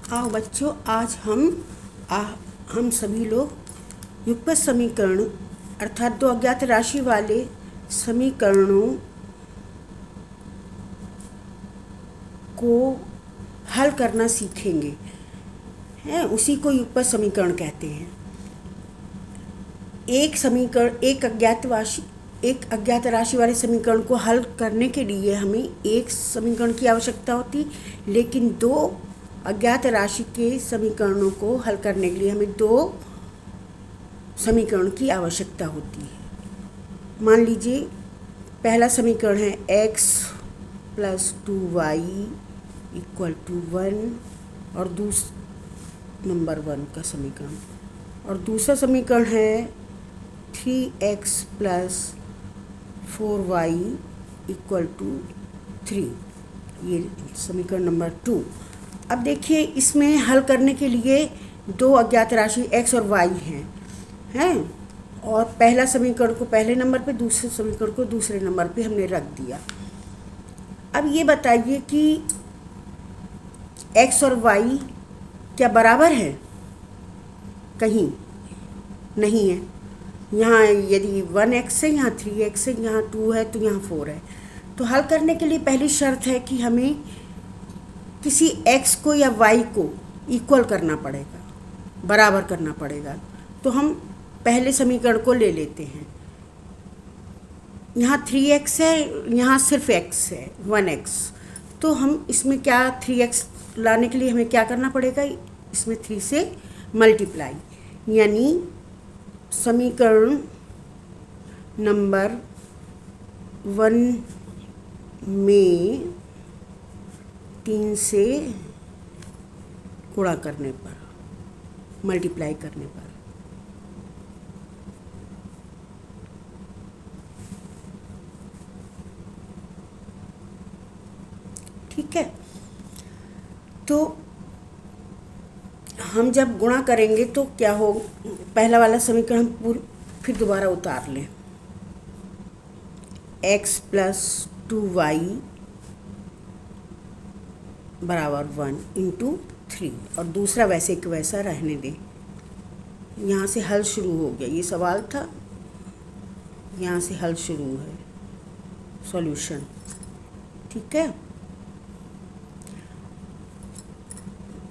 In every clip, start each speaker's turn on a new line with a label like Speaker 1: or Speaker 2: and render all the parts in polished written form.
Speaker 1: आओ बच्चों, आज हम सभी लोग युगपत समीकरण अर्थात दो अज्ञात राशि वाले समीकरणों को हल करना सीखेंगे। हैं, उसी को युगपत समीकरण कहते हैं। एक अज्ञात राशि वाले समीकरण को हल करने के लिए हमें एक समीकरण की आवश्यकता होती, लेकिन दो अज्ञात राशि के समीकरणों को हल करने के लिए हमें दो समीकरण की आवश्यकता होती है। मान लीजिए पहला समीकरण है x + 2y = 1 और नंबर 1 का समीकरण, और दूसरा समीकरण है 3x + 4y = 3, ये समीकरण नंबर 2। अब देखिए, इसमें हल करने के लिए दो अज्ञात राशि x और y हैं, और पहला समीकरण को पहले नंबर पे, दूसरे समीकरण को दूसरे नंबर पे हमने रख दिया। अब ये बताइए कि x और y क्या बराबर है? कहीं नहीं है। यहाँ यदि 1x है, यहाँ 3x है, यहाँ 2 है, तो यहाँ 4 है। तो हल करने के लिए पहली शर्त है कि हमें किसी x को या y को इक्वल करना पड़ेगा, बराबर करना पड़ेगा। तो हम पहले समीकरण को ले लेते हैं। यहाँ 3x है, यहाँ सिर्फ x है, 1x। तो हम इसमें क्या 3x लाने के लिए हमें क्या करना पड़ेगा? इसमें 3 से मल्टीप्लाई, यानी समीकरण नंबर 1 में 3 से गुणा करने पर, मल्टीप्लाई करने पर, ठीक है। तो हम जब गुणा करेंगे तो क्या हो, पहला वाला समीकरण हम फिर दोबारा उतार लें। x + 2y = 1 × 3, और दूसरा वैसे कि वैसा रहने दें। यहाँ से हल शुरू हो गया, ये सवाल था, यहाँ से हल शुरू है, सॉल्यूशन, ठीक है।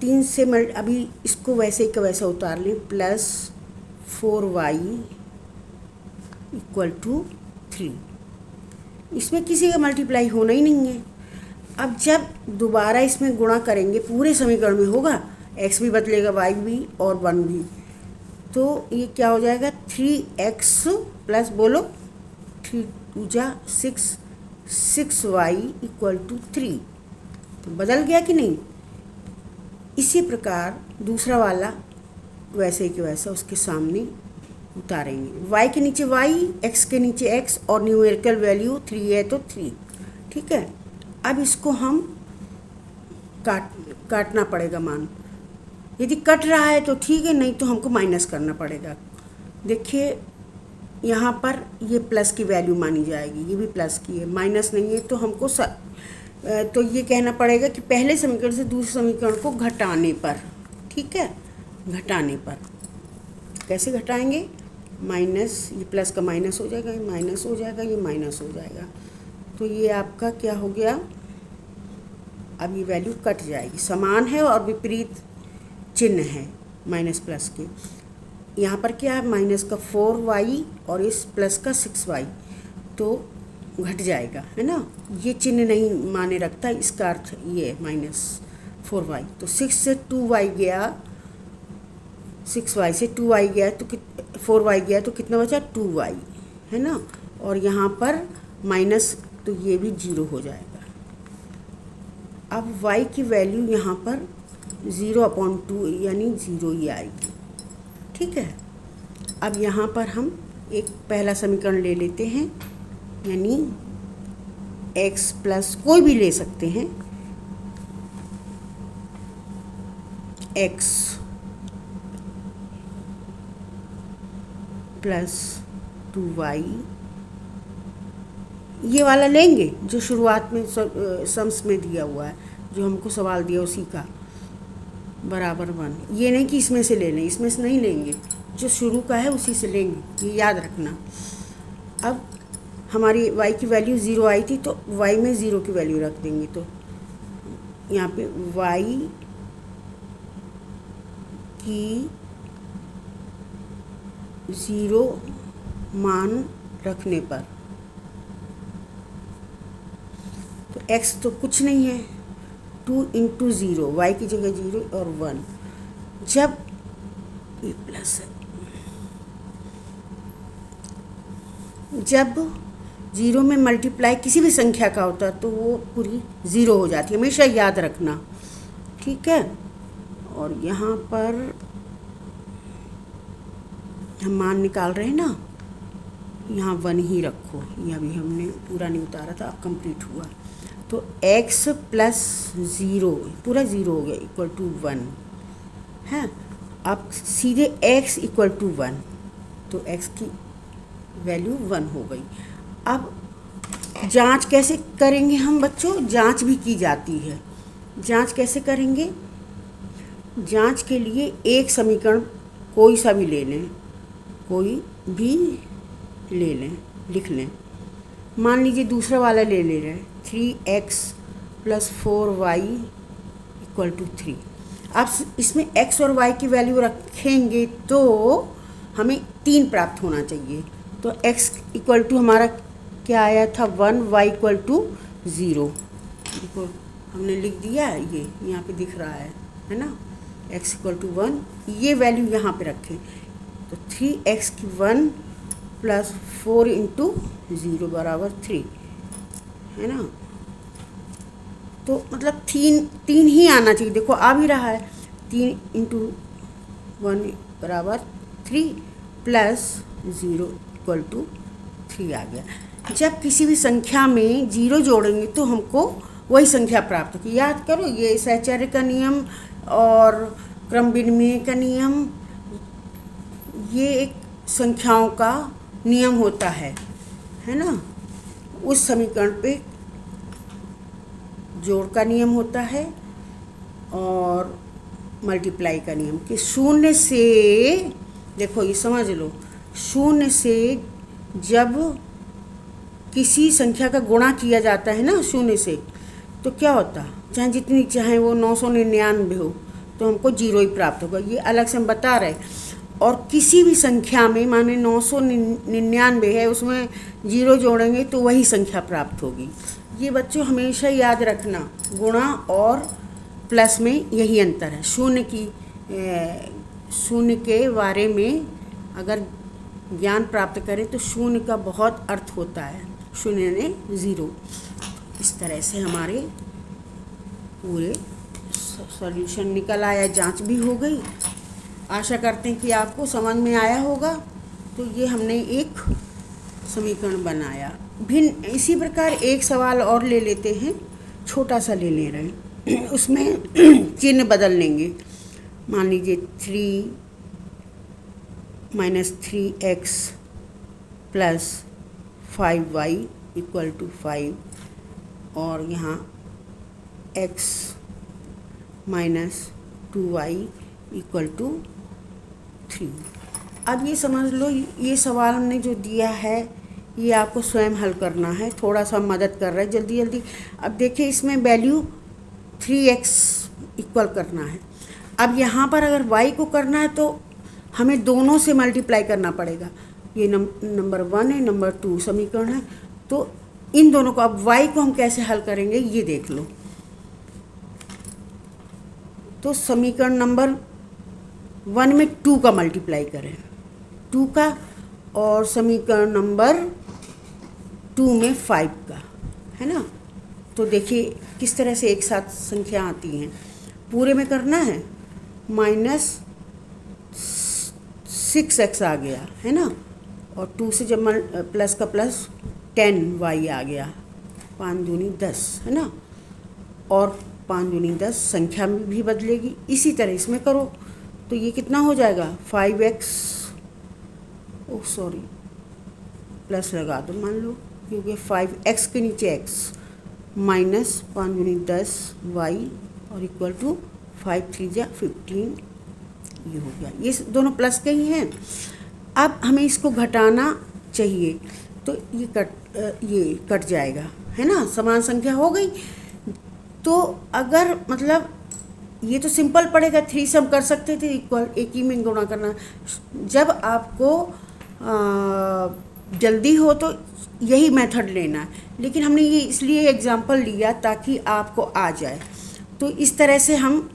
Speaker 1: 3 से अभी इसको वैसे ही का वैसा उतार लें, +4y = 3। इसमें किसी का मल्टीप्लाई होना ही नहीं है। अब जब दोबारा इसमें गुणा करेंगे, पूरे समीकरण में होगा, x भी बदलेगा, y भी और 1 भी। तो ये क्या हो जाएगा? 3x प्लस, बोलो, 3 × 2 = 6, 6y = 3। तो बदल गया कि नहीं? इसी प्रकार दूसरा वाला वैसे कि वैसा उसके सामने उतारेंगे। y के नीचे y, x के नीचे x, और न्यूमेरिकल वैल्यू 3 है तो 3, ठीक है। अब इसको हम काटना पड़ेगा मान। यदि कट रहा है तो ठीक है, नहीं तो हमको माइनस करना पड़ेगा। देखिए यहाँ पर ये प्लस की वैल्यू मानी जाएगी, ये भी प्लस की है, माइनस नहीं है। तो हमको तो ये कहना पड़ेगा कि पहले समीकरण से दूसरे समीकरण को घटाने पर, ठीक है, घटाने पर। कैसे घटाएंगे? माइनस, ये प्लस का माइनस हो जाएगा, ये माइनस हो जाएगा, ये माइनस हो जाएगा। तो ये आपका क्या हो गया? अब ये वैल्यू कट जाएगी, समान है और विपरीत चिन्ह है माइनस प्लस के। यहाँ पर क्या है? माइनस का 4y और इस प्लस का 6y, तो घट जाएगा, है ना। ये चिन्ह नहीं माने रखता, इसका अर्थ ये है -4y। तो 6 से 2y गया, 6y से 2y गया, तो 4y गया, तो कितना बचा? 2y, है ना। और यहाँ पर माइनस, तो ये भी 0 हो जाएगा। अब y की वैल्यू यहाँ पर 0/2 यानी 0 ही आएगी, ठीक है। अब यहाँ पर हम एक पहला समीकरण ले लेते हैं, यानी x प्लस, कोई भी ले सकते हैं, x + 2y, ये वाला लेंगे जो शुरुआत में सम्स में दिया हुआ है, जो हमको सवाल दिया उसी का, बराबर 1। ये नहीं कि इसमें से ले लें, इसमें से नहीं लेंगे, जो शुरू का है उसी से लेंगे, ये याद रखना। अब हमारी y की वैल्यू 0 आई थी तो y में 0 की वैल्यू रख देंगे, तो यहाँ पे y की 0 मान रखने पर तो x तो कुछ नहीं है, 2 इंटू 0, वाई की जगह 0 और 1। जब ये प्लस है, जब 0 में मल्टीप्लाई किसी भी संख्या का होता है तो वो पूरी 0 हो जाती है, हमेशा याद रखना, ठीक है। और यहाँ पर हम मान निकाल रहे हैं ना, यहाँ 1 ही रखो, ये अभी हमने पूरा नहीं उतारा था, अब कंप्लीट हुआ। तो x प्लस 0 पूरा 0 हो गया इक्वल टू 1 है। अब सीधे x इक्वल टू 1, तो x की वैल्यू 1 हो गई। अब जांच कैसे करेंगे हम बच्चों? जांच भी की जाती है। जांच कैसे करेंगे? जांच के लिए एक समीकरण कोई सा भी ले लें, कोई भी ले लें, लिख लें। मान लीजिए दूसरा वाला ले ले रहे हैं, 3x plus 4y equal to 3। आप इसमें x और y की वैल्यू रखेंगे तो हमें 3 प्राप्त होना चाहिए। तो x इक्वल टू हमारा क्या आया था 1, y इक्वल टू 0। देखो हमने लिख दिया, ये यहाँ पे दिख रहा है ना, x इक्वल टू 1, ये वैल्यू यहाँ पे रखें। तो 3x की 1 प्लस 4 इंटू 0 बराबर 3 है ना। तो मतलब 3 ही आना चाहिए, देखो आ भी रहा है, 3 इंटू 1 बराबर 3 प्लस 0 इक्वल टू 3 आ गया। जब किसी भी संख्या में 0 जोड़ेंगे तो हमको वही संख्या प्राप्त होगी। याद करो, ये सहचर्य का नियम और क्रम विनिमय का नियम, ये एक संख्याओं का नियम होता है ना। उस समीकरण पे जोड़ का नियम होता है और मल्टीप्लाई का नियम, कि शून्य से, देखो ये समझ लो, शून्य से जब किसी संख्या का गुणा किया जाता है ना शून्य से, तो क्या होता, चाहे जितनी चाहे वो 999 हो, तो हमको 0 ही प्राप्त होगा। ये अलग से हम बता रहे। और किसी भी संख्या में माने 999 है, उसमें 0 जोड़ेंगे तो वही संख्या प्राप्त होगी। ये बच्चों हमेशा याद रखना, गुणा और प्लस में यही अंतर है। शून्य के बारे में अगर ज्ञान प्राप्त करें तो शून्य का बहुत अर्थ होता है, शून्य ने 0। इस तरह से हमारे पूरे सॉल्यूशन निकल आया, जांच भी हो गई। आशा करते हैं कि आपको समझ में आया होगा। तो ये हमने एक समीकरण बनाया। भिन्न इसी प्रकार एक सवाल और ले लेते हैं, छोटा सा ले ले रहे हैं, उसमें चिन्ह बदल लेंगे। मान लीजिए 3 minus 3x plus 5y equal to 5, और यहाँ x minus 2y equal to 3। अब ये समझ लो, ये सवाल हमने जो दिया है ये आपको स्वयं हल करना है, थोड़ा सा मदद कर रहा है जल्दी जल्दी। अब देखिए इसमें वैल्यू 3x इक्वल करना है। अब यहाँ पर अगर y को करना है तो हमें दोनों से मल्टीप्लाई करना पड़ेगा। ये नंबर 1 है, नंबर 2 समीकरण है, तो इन दोनों को, अब y को हम कैसे हल करेंगे ये देख लो। तो समीकरण नंबर 1 में 2 का मल्टीप्लाई करें, 2 का, और समीकरण नंबर 2 में 5 का, है ना। तो देखिए किस तरह से एक साथ संख्या आती हैं। पूरे में करना है, माइनस 6x आ गया, है ना, और 2 से जब प्लस का प्लस 10y आ गया, 5 दूनी 10, है ना, और 5 दूनी 10 संख्या में भी बदलेगी। इसी तरह इसमें करो तो ये कितना हो जाएगा 5x, ओह सॉरी प्लस लगा दो मान लो, क्योंकि 5x के नीचे x, माइनस 5 दूनी 10 y और इक्वल टू 5 3 जा 15, ये हो गया। ये दोनों प्लस के ही हैं। अब हमें इसको घटाना चाहिए तो ये कट जाएगा, है ना, समान संख्या हो गई। तो अगर मतलब ये तो सिंपल पड़ेगा, 3 से हम कर सकते थे इक्वल, एक ही में गुणा करना। जब आपको जल्दी हो तो यही मेथड लेना है, लेकिन हमने ये इसलिए एग्जांपल लिया ताकि आपको आ जाए। तो इस तरह से हम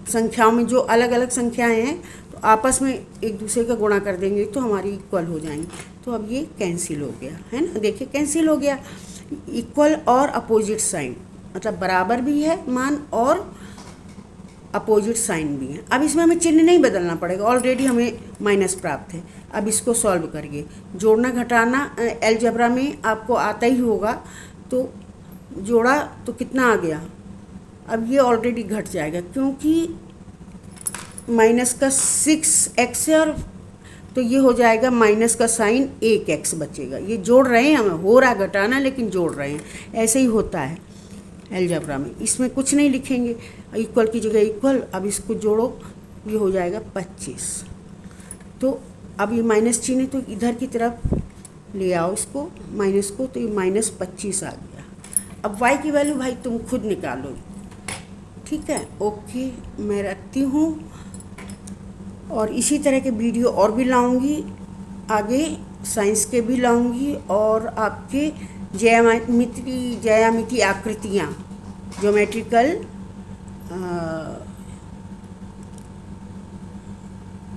Speaker 1: संख्याओं में जो अलग अलग संख्याएं हैं तो आपस में एक दूसरे का गुणा कर देंगे तो हमारी इक्वल हो जाएंगी। तो अब ये कैंसिल हो गया, है ना, देखिए कैंसिल हो गया। इक्वल और अपोजिट साइन, मतलब बराबर भी है मान और अपोजिट साइन भी है। अब इसमें हमें चिन्ह नहीं बदलना पड़ेगा, ऑलरेडी हमें माइनस प्राप्त है। अब इसको सॉल्व करिए। जोड़ना घटाना अलजेब्रा में आपको आता ही होगा। तो जोड़ा तो कितना आ गया, अब ये ऑलरेडी घट जाएगा क्योंकि माइनस का 6x है, और तो ये हो जाएगा माइनस का साइन 1x बचेगा। ये जोड़ रहे हैं, हमें हो रहा घटाना लेकिन जोड़ रहे हैं, ऐसे ही होता है अलजेब्रा में। इसमें कुछ नहीं लिखेंगे, इक्वल की जगह इक्वल। अब इसको जोड़ो, ये हो जाएगा 25। तो अब ये माइनस चिन्ह तो इधर की तरफ ले आओ इसको माइनस को, तो ये -25 आ गया। अब y की वैल्यू भाई तुम खुद निकालो, ठीक है। ओके, मैं रखती हूँ, और इसी तरह के वीडियो और भी लाऊंगी आगे, साइंस के भी लाऊंगी, और आपके ज्यामितीय आकृतियाँ, ज्योमेट्रिकल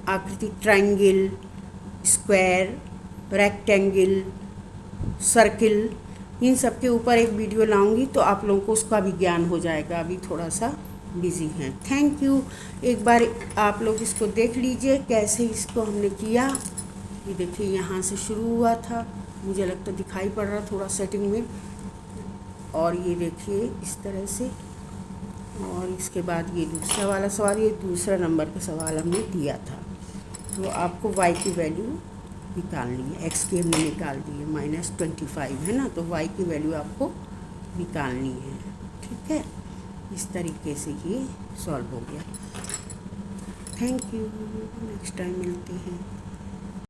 Speaker 1: आकृति, ट्रायंगल, स्क्वायर, रेक्टेंगल, सर्किल, इन सब के ऊपर एक वीडियो लाऊंगी तो आप लोगों को उसका भी ज्ञान हो जाएगा। अभी थोड़ा सा बिजी हैं। Thank you. एक बार आप लोग इसको देख लीजिए कैसे इसको हमने किया। ये देखिए यहाँ से शुरू हुआ था, मुझे लगता दिखाई पड़ रहा थोड़ा सेटिंग में, और ये देखिए इस तरह से, और इसके बाद ये दूसरा वाला सवाल, ये दूसरा नंबर का सवाल हमने दिया था। तो आपको y की वैल्यू निकालनी है, x की हमने निकाल दी है -25, है ना, तो y की वैल्यू आपको निकालनी है, ठीक है। इस तरीके से ये सॉल्व हो गया। थैंक यू, नेक्स्ट टाइम मिलते हैं।